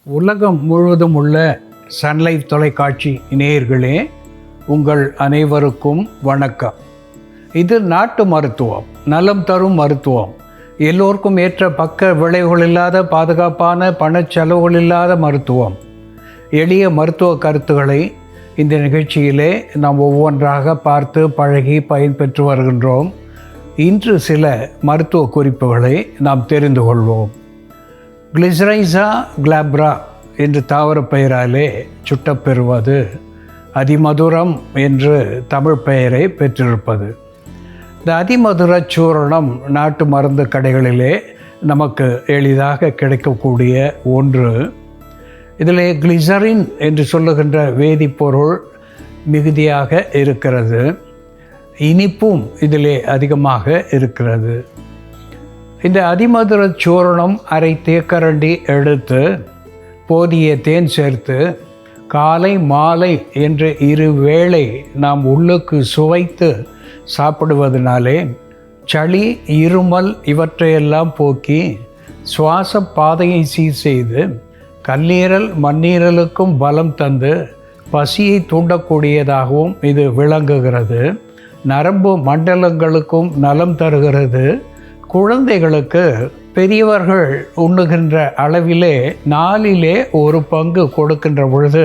உலகம் முழுவதும் உள்ள சன்லைஃப் தொலைக்காட்சி நேயர்களே, உங்கள் அனைவருக்கும் வணக்கம். இது நாட்டு மருத்துவம், நலம் தரும் மருத்துவம், எல்லோருக்கும் ஏற்ற பக்க விளைவுகள் இல்லாத பாதுகாப்பான பணச்செலவுகள் இல்லாத மருத்துவம். எளிய மருத்துவ கருத்துக்களை இந்த நிகழ்ச்சியிலே நாம் ஒவ்வொன்றாக பார்த்து பழகி பயன்பெற்று வருகின்றோம். இன்று சில மருத்துவ குறிப்புகளை நாம் தெரிந்து கொள்வோம். கிளிசரைசா கிளாப்ரா என்று தாவர பெயராலே சுட்டப்பெறுவது அதிமதுரம் என்று தமிழ் பெயரை பெற்றிருப்பது. இந்த அதிமதுர சூரணம் நாட்டு மருந்து கடைகளிலே நமக்கு எளிதாக கிடைக்கக்கூடிய ஒன்று. இதில் கிளிசரின் என்று சொல்லுகின்ற வேதிப்பொருள் மிகுதியாக இருக்கிறது. இனிப்பும் இதிலே அதிகமாக இருக்கிறது. இந்த அதிமதுர சூரணம் அரை தேக்கரண்டி எடுத்து போதிய தேன் சேர்த்து காலை மாலை என்று இரு வேளை நாம் உள்ளுக்கு சுவைத்து சாப்பிடுவதனாலே சளி, இருமல் இவற்றையெல்லாம் போக்கி சுவாச பாதையை சீர் செய்து கல்லீரல் மண்ணீரலுக்கும் பலம் தந்து பசியை தூண்டக்கூடியதாகவும் இது விளங்குகிறது. நரம்பு மண்டலங்களுக்கும் நலம் தருகிறது. குழந்தைகளுக்கு பெரியவர்கள் உண்ணுகின்ற அளவிலே 1/4 கொடுக்கின்ற பொழுது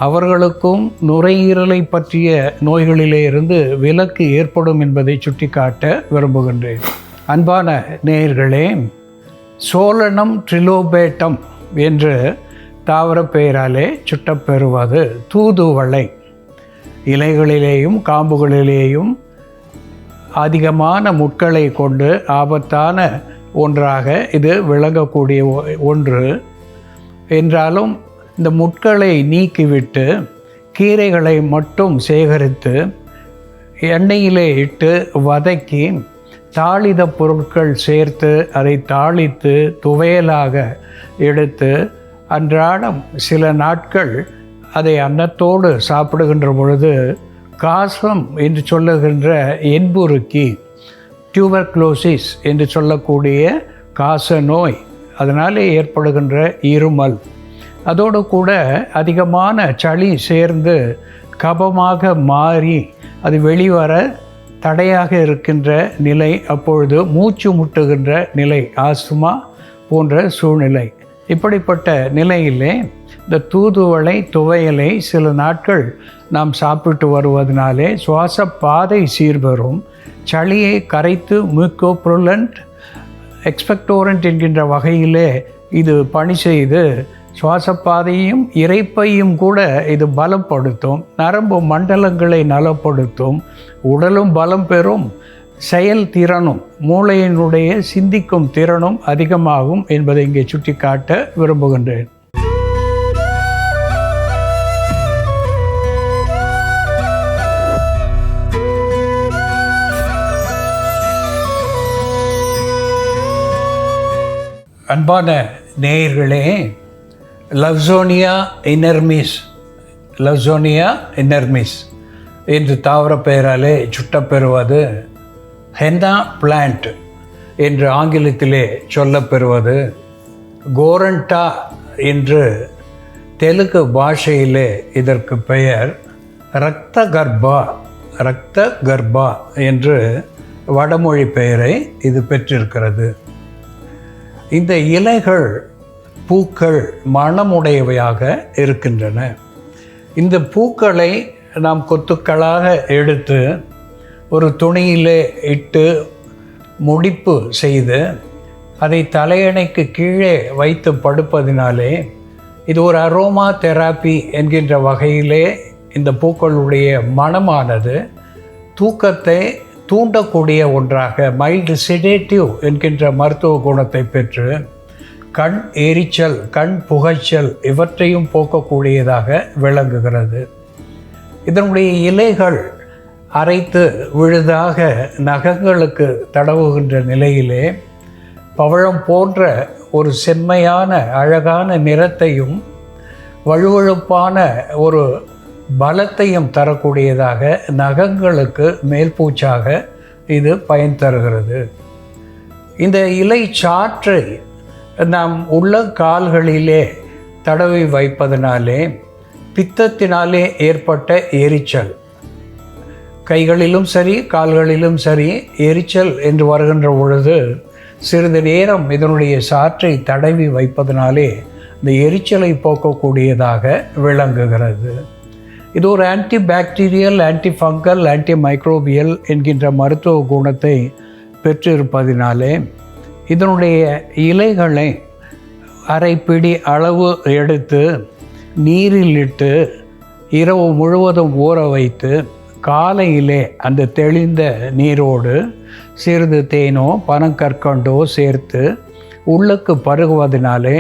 அவர்களுக்கும் நுரையீரலை பற்றிய நோய்களிலே இருந்து விலக்கு ஏற்படும் என்பதை சுட்டிக்காட்ட விரும்புகின்றேன். அன்பான நேயர்களே, சோலனம் ட்ரிலோபேட்டம் என்று தாவர பெயராலே சுட்டப்பெறுவது தூதுவளை. இலைகளிலேயும் காம்புகளிலேயும் அதிகமான முட்களை கொண்டு ஆபத்தான ஒன்றாக இது விளங்கக்கூடிய ஒன்று என்றாலும் இந்த முட்களை நீக்கிவிட்டு கீரைகளை மட்டும் சேகரித்து எண்ணெயிலே இட்டு வதக்கி தாளித பொருட்கள் சேர்த்து அதை தாளித்து துவையலாக எடுத்து அன்றாடம் சில நாட்கள் அதை அன்னத்தோடு சாப்பிடுகின்ற பொழுது காசம் என்று சொல்லுகின்ற என்புருக்கி, டியூபர்குலோசிஸ் என்று சொல்லக்கூடிய காச நோய், அதனாலே ஏற்படுகின்ற இருமல், அதோடு கூட அதிகமான சளி சேர்ந்து கபமாக மாறி அது வெளிவர தடையாக இருக்கின்ற நிலை, அப்பொழுது மூச்சு முட்டுகின்ற நிலை, ஆஸ்துமா போன்ற சூழ்நிலை. இப்படிப்பட்ட நிலையிலே இந்த தூதுவளை துவையலை சில நாட்கள் நாம் சாப்பிட்டு வருவதனாலே சுவாச பாதை சீர்பெறும். சளியை கரைத்து மியூக்கோப்ரூலண்ட், எக்ஸ்பெக்டோரண்ட் என்கின்ற வகையிலே இது பணி செய்து சுவாச பாதையும் இரைப்பையும் கூட இது பலப்படுத்தும். நரம்பு மண்டலங்களை நலப்படுத்தும். உடலும் பலம் பெறும். செயல் திறனும் மூளையினுடைய சிந்திக்கும் திறனும் அதிகமாகும் என்பதை இங்கே சுட்டிக்காட்ட விரும்புகின்றேன். அன்பான நேயர்களே, லவ்சோனியா இனர்மிஸ் என்று தாவர பெயராலே சுட்டப்பெறுவது ஹென்னா பிளான்ட் என்று ஆங்கிலத்திலே சொல்லப்பெறுவது கோரண்டா என்று தெலுங்கு பாஷையிலே இதற்கு பெயர் இரத்த கர்ப்பா என்று வடமொழி பெயரை இது பெற்றிருக்கிறது. இந்த இலைகள், பூக்கள் மணமுடையவையாக இருக்கின்றன. இந்த பூக்களை நாம் கொத்துக்களாக எடுத்து ஒரு துணியிலே இட்டு முடிப்பு செய்து அதை தலையணைக்கு கீழே வைத்து படுப்பதினாலே இது ஒரு அரோமா தெராப்பி என்கின்ற வகையிலே இந்த பூக்களுடைய மணமானது தூக்கத்தை தூண்டக்கூடிய ஒன்றாக, மைல்டு செடேட்டிவ் என்கின்ற மருத்துவ குணத்தை பெற்று கண் எரிச்சல், கண் புகைச்சல் இவற்றையும் போக்கக்கூடியதாக விளங்குகிறது. இதனுடைய இலைகள் அரைத்து விழுதாக நகங்களுக்கு தடவுகின்ற நிலையிலே பவழம் போன்ற ஒரு செம்மையான அழகான நிறத்தையும் வழுவழுப்பான ஒரு பலத்தையும் தரக்கூடியதாக நகங்களுக்கு மேல்பூச்சாக இது பயன் தருகிறது. இந்த இலை சாற்றை நாம் உள்ள கால்களிலே தடவி வைப்பதனாலே பித்தத்தினாலே ஏற்பட்ட எரிச்சல், கைகளிலும் சரி கால்களிலும் சரி எரிச்சல் என்று வருகின்ற பொழுது சிறிது நேரம் இதனுடைய சாற்றை தடவி வைப்பதனாலே இந்த எரிச்சலை போக்கக்கூடியதாக விளங்குகிறது. இது ஒரு ஆன்டிபாக்டீரியல், ஆன்டிஃபங்கல், ஆன்டி மைக்ரோபியல் என்கின்ற மருத்துவ குணத்தை பெற்றிருப்பதினாலே இதனுடைய இலைகளை அரை பிடி அளவு எடுத்து நீரில் இட்டு இரவு முழுவதும் ஊற வைத்து காலையிலே அந்த தெளிந்த நீரோடு சிறிது தேனோ பனங்கற்கண்டோ சேர்த்து உள்ளுக்கு பருகுவதனாலே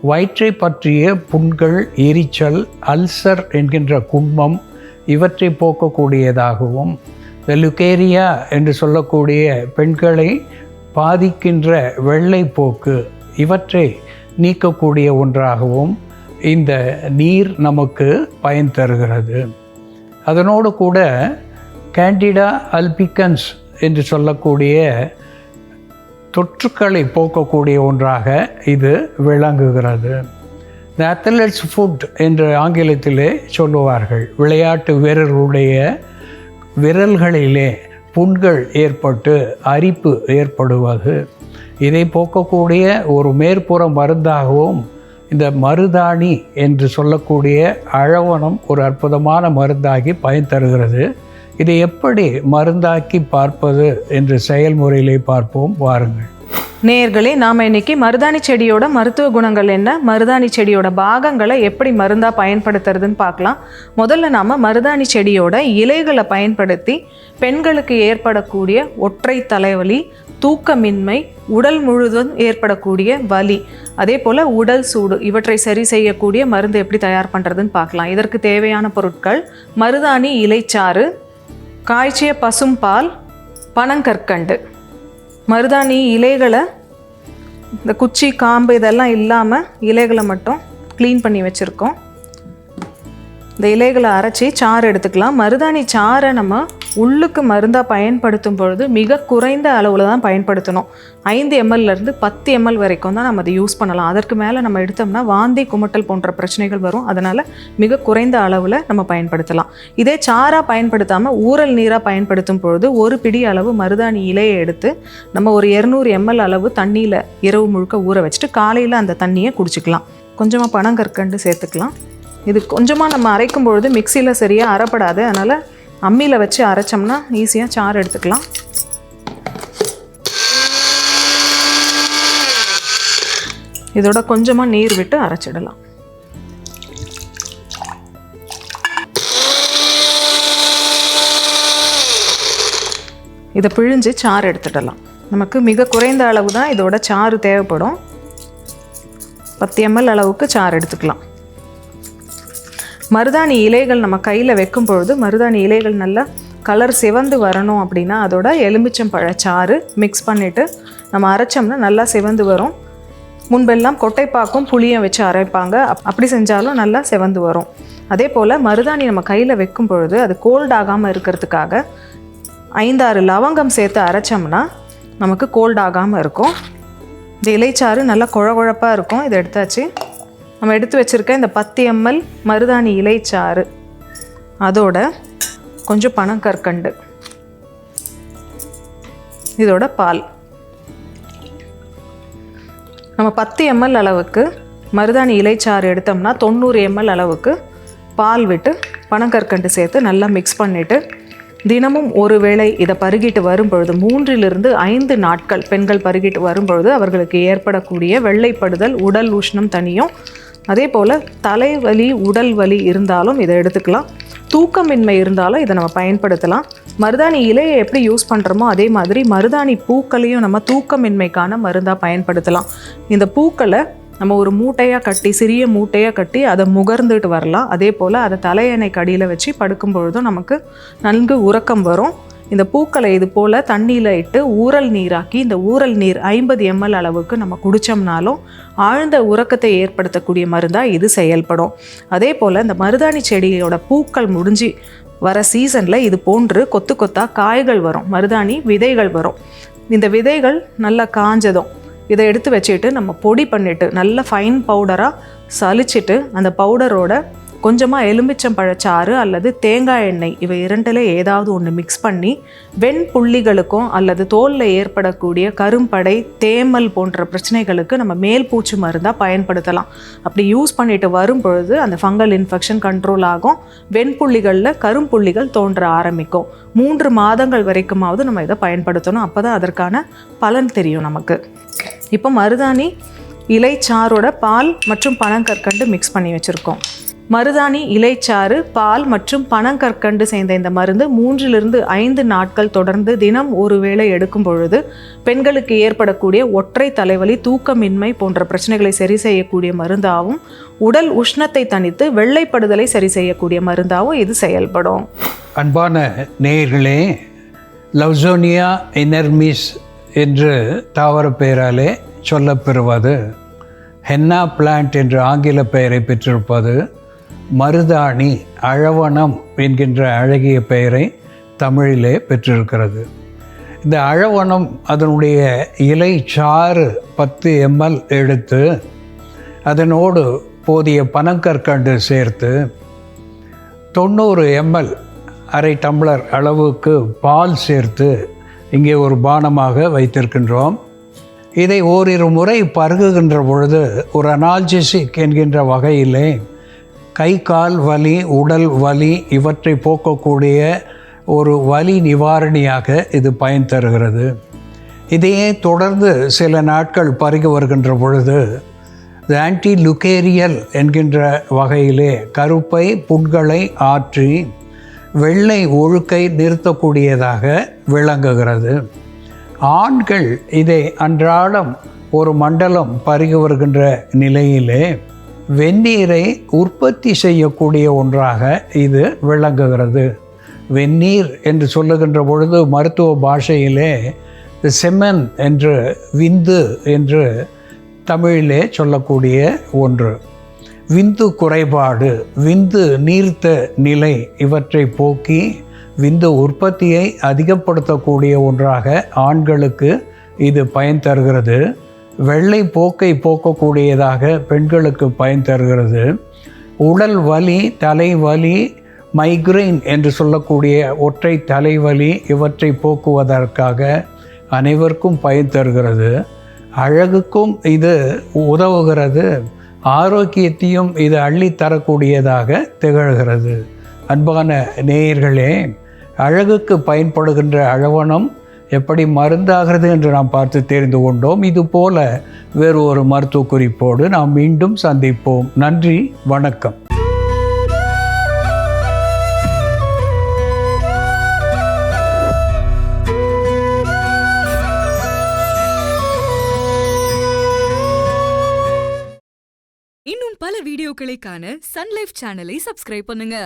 வயிற்றை பற்றிய புண்கள், எரிச்சல், அல்சர் என்கின்ற குன்மம் இவற்றை போக்கக்கூடியதாகவும், இந்த லுகேரியா என்று சொல்லக்கூடிய பெண்களை பாதிக்கின்ற வெள்ளைப்போக்கு இவற்றை நீக்கக்கூடிய ஒன்றாகவும் இந்த நீர் நமக்கு பயன் தருகிறது. அதனோடு கூட கேண்டிடா அல்பிகன்ஸ் என்று சொல்லக்கூடிய தொற்றுக்களை போக்கக்கூடிய ஒன்றாக இது விளங்குகிறது. இந்த அத்லெட்ஸ் ஃபுட் என்று ஆங்கிலத்திலே சொல்லுவார்கள். விளையாட்டு வீரர்களுடைய விரல்களிலே புண்கள் ஏற்பட்டு அரிப்பு ஏற்படுவது, இதை போக்கக்கூடிய ஒரு மேற்புற மருந்தாகவும் இந்த மருதாணி என்று சொல்லக்கூடிய அழவனம் ஒரு அற்புதமான மருந்தாகி பயன் தருகிறது. இதை எப்படி மருந்தாக்கி பார்ப்பது என்ற செயல்முறையிலே பார்ப்போம், வாருங்கள். நேயர்களே, நாம் இன்னைக்கு மருதாணி செடியோட மருத்துவ குணங்கள் என்ன, மருதாணி செடியோட பாகங்களை எப்படி மருந்தாக பயன்படுத்துறதுன்னு பார்க்கலாம். முதல்ல நாம் மருதாணி செடியோட இலைகளை பயன்படுத்தி பெண்களுக்கு ஏற்படக்கூடிய ஒற்றை தலைவலி, தூக்கமின்மை, உடல் முழுவதும் ஏற்படக்கூடிய வலி, அதே போல் உடல் சூடு இவற்றை சரி செய்யக்கூடிய மருந்து எப்படி தயார் பண்ணுறதுன்னு பார்க்கலாம். இதற்கு தேவையான பொருட்கள்: மருதாணி இலைச்சாறு, காய்ச்சிய பசும்பால், பனங்கற்கண்டு. மருதாணி இலைகளை இந்த குச்சி, காம்பு இதெல்லாம் இல்லாமல் இலைகளை மட்டும் க்ளீன் பண்ணி வச்சுருக்கோம். இந்த இலைகளை அரைச்சி சாறு எடுத்துக்கலாம். மருதாணி சாறை நம்ம உள்ளுக்கு மருந்தாக பயன்படுத்தும் பொழுது மிக குறைந்த அளவில் தான் பயன்படுத்தணும். 5 mlலேருந்து 10 ml வரைக்கும் தான் நம்ம அதை யூஸ் பண்ணலாம். அதற்கு மேலே நம்ம எடுத்தோம்னா வாந்தி, குமட்டல் போன்ற பிரச்சனைகள் வரும். அதனால் மிக குறைந்த அளவில் நம்ம பயன்படுத்தலாம். இதே சாராக பயன்படுத்தாமல் ஊறல் நீராக பயன்படுத்தும் பொழுது 1 பிடி அளவு மருதாணி இலையை எடுத்து நம்ம ஒரு 200 ml அளவு தண்ணியில் இரவு முழுக்க ஊற வச்சுட்டு காலையில் அந்த தண்ணியை குடிச்சிக்கலாம். கொஞ்சமாக பனங்கற்கண்டு சேர்த்துக்கலாம். இது கொஞ்சமாக நம்ம அரைக்கும் பொழுது மிக்சியில் சரியாக அரைப்படாது. அதனால் அம்மியில் வச்சு அரைச்சோம்னா ஈஸியாக சாறு எடுத்துக்கலாம். இதோட கொஞ்சமாக நீர் விட்டு அரைச்சிடலாம். இதை பிழிஞ்சு சாறு எடுத்துடலாம். நமக்கு மிக குறைந்த அளவு தான் இதோட சாறு தேவைப்படும். 10 ml அளவுக்கு சாறு எடுத்துக்கலாம். மருதாணி இலைகள் நம்ம கையில் வைக்கும் பொழுது மருதாணி இலைகள் நல்லா கலர் சிவந்து வரணும் அப்படின்னா அதோட எலுமிச்சம்பழச்சாறு மிக்ஸ் பண்ணிவிட்டு நம்ம அரைச்சோம்னா நல்லா சிவந்து வரும். முன்பெல்லாம் கொட்டைப்பாக்கும் புளியும் வச்சு அரைப்பாங்க. அப்படி செஞ்சாலும் நல்லா சிவந்து வரும். அதே போல் மருதாணி நம்ம கையில் வைக்கும் பொழுது அது கோல்ட் ஆகாமல் இருக்கிறதுக்காக 5-6 லவங்கம் சேர்த்து அரைச்சோம்னா நமக்கு கோல்ட் ஆகாமல் இருக்கும். இந்த இலைச்சாறு நல்லா குழகுழப்பாக இருக்கும். இதை எடுத்தாச்சு. நம்ம எடுத்து வச்சுருக்க இந்த 10 ml மருதாணி இலைச்சாறு, அதோட கொஞ்சம் பனங்கற்கண்டு, இதோட பால். நம்ம 10 ml அளவுக்கு மருதாணி இலைச்சாறு எடுத்தோம்னா 90 ml அளவுக்கு பால் விட்டு பனங்கற்கண்டு சேர்த்து நல்லா மிக்ஸ் பண்ணிவிட்டு தினமும் ஒரு வேளை இதை பருகிட்டு வரும்பொழுது 3லிருந்து 5 நாட்கள் பெண்கள் பருகிட்டு வரும்பொழுது அவர்களுக்கு ஏற்படக்கூடிய வெள்ளைப்படுதல், உடல் உஷ்ணம் தனியும். அதே போல் தலைவலி, உடல் வலி இருந்தாலும் இதை எடுத்துக்கலாம். தூக்கமின்மை இருந்தாலும் இதை நம்ம பயன்படுத்தலாம். மருதாணி இலையை எப்படி யூஸ் பண்ணுறோமோ அதே மாதிரி மருதாணி பூக்களையும் நம்ம தூக்கமின்மைக்கான மருந்தாக பயன்படுத்தலாம். இந்த பூக்களை நம்ம ஒரு மூட்டையாக கட்டி, சிறிய மூட்டையாக கட்டி அதை முகர்ந்துட்டு வரலாம். அதே போல் அதை தலையணைக்கு அடியில் வச்சு படுக்கும் பொழுதும் நமக்கு நன்கு உறக்கம் வரும். இந்த பூக்களை இது போல் தண்ணியில் இட்டு ஊறல் நீராக்கி இந்த ஊறல் நீர் 50 ml அளவுக்கு நம்ம குடித்தோம்னாலும் ஆழ்ந்த உறக்கத்தை ஏற்படுத்தக்கூடிய மருந்தாக இது செயல்படும். அதே போல் இந்த மருதாணி செடியோட பூக்கள் முடிஞ்சு வர சீசனில் இது போன்று கொத்து கொத்தாக காய்கள் வரும், மருதாணி விதைகள் வரும். இந்த விதைகள் நல்லா காஞ்சதும் இதை எடுத்து வச்சுட்டு நம்ம பொடி பண்ணிவிட்டு நல்ல ஃபைன் பவுடராக சலிச்சிட்டு அந்த பவுடரோட கொஞ்சமாக எலுமிச்சம்பழச்சாறு அல்லது தேங்காய் எண்ணெய் இவை இரண்டில் ஏதாவது ஒன்று மிக்ஸ் பண்ணி வெண்புள்ளிகளுக்கும் அல்லது தோலில் ஏற்படக்கூடிய கரும்படை தேமல் போன்ற பிரச்சனைகளுக்கு நம்ம மேல் பூச்சி மருந்தாக பயன்படுத்தலாம். அப்படி யூஸ் பண்ணிட்டு வரும் பொழுது அந்த ஃபங்கல் இன்ஃபெக்ஷன் கண்ட்ரோல் ஆகும். வெண்புள்ளிகளில் கரும்புள்ளிகள் தோன்ற ஆரம்பிக்கும். 3 மாதங்கள் வரைக்குமாவது நம்ம இதை பயன்படுத்தணும். அப்போ தான் அதற்கான பலன் தெரியும் நமக்கு. இப்போ மருதாணி இலைச்சாரோட பால் மற்றும் பனங்கற்கண்டு மிக்ஸ் பண்ணி வச்சுருக்கோம். மருதாணி இலைச்சாறு, பால் மற்றும் பனங்கற்கண்டு சேர்ந்த இந்த மருந்து 3 to 5 நாட்கள் தொடர்ந்து தினம் ஒரு வேளை எடுக்கும் பொழுது பெண்களுக்கு ஏற்படக்கூடிய ஒற்றை தலைவலி, தூக்கமின்மை போன்ற பிரச்சனைகளை சரி செய்யக்கூடிய மருந்தாகவும், உடல் உஷ்ணத்தை தணித்து வெள்ளைப்படுதலை சரி செய்யக்கூடிய மருந்தாகவும் இது செயல்படும். அன்பான நேயர்களே, லவ்சோனியா இனர்மிஸ் என்று தாவர பெயராலே சொல்லப்பெறுவது, ஹென்னா பிளான்ட் என்ற ஆங்கில பெயரை பெற்றிருப்பது, மருதாணி அழவனம் என்கின்ற அழகிய பெயரை தமிழிலே பெற்றிருக்கிறது. இந்த அழவனம் அதனுடைய இலை சாறு 10 ml எடுத்து அதனோடு போதிய பனங்கற்கண்டு சேர்த்து 90 ml அரை டம்ளர் அளவுக்கு பால் சேர்த்து இங்கே ஒரு பானமாக வைத்திருக்கின்றோம். இதை ஓரிரு முறை பருகுகின்ற பொழுது ஒரு அனால்ஜெசிக் என்கின்ற வகையிலே கை கால் வலி, உடல் வலி இவற்றை போக்கக்கூடிய ஒரு வலி நிவாரணியாக இது பயன் தருகிறது. இதையே தொடர்ந்து சில நாட்கள் பருகி வருகின்ற பொழுது ஆன்டி லுகேரியல் என்கின்ற வகையிலே கருப்பை புண்களை ஆற்றி வெள்ளை ஒழுக்கை நிறுத்தக்கூடியதாக விளங்குகிறது. ஆண்கள் இதை அன்றாடம் ஒரு மண்டலம் பருகி வருகின்ற நிலையிலே வெந்நீரை உற்பத்தி செய்யக்கூடிய ஒன்றாக இது விளங்குகிறது. வெந்நீர் என்று சொல்லுகின்ற பொழுது மருத்துவ பாஷையிலே செமன் என்று, விந்து என்று தமிழிலே சொல்லக்கூடிய ஒன்று. விந்து குறைபாடு, விந்து நீர்த்த நிலை இவற்றை போக்கி விந்து உற்பத்தியை அதிகப்படுத்தக்கூடிய ஒன்றாக ஆண்களுக்கு இது பயன் தருகிறது. வெள்ளை போக்கை போக்கக்கூடியதாக பெண்களுக்கு பயன் தருகிறது. உடல் வலி, தலைவலி, மைக்ரைன் என்று சொல்லக்கூடிய ஒற்றை தலைவலி இவற்றை போக்குவதற்காக அனைவருக்கும் பயன் தருகிறது. அழகுக்கும் இது உதவுகிறது. ஆரோக்கியத்தையும் இது அள்ளித்தரக்கூடியதாக திகழ்கிறது. அன்பான நேயர்களே, அழகுக்கு பயன்படுகின்ற அழவனம் எப்படி மருந்தாகிறது என்று நாம் பார்த்து தெரிந்து கொண்டோம். இதுபோல வேறு ஒரு மருத்துவ குறிப்போடு நாம் மீண்டும் சந்திப்போம். நன்றி, வணக்கம். இன்னும் பல வீடியோக்களை காண சன் லைஃப் சேனலை சப்ஸ்கிரைப் பண்ணுங்க.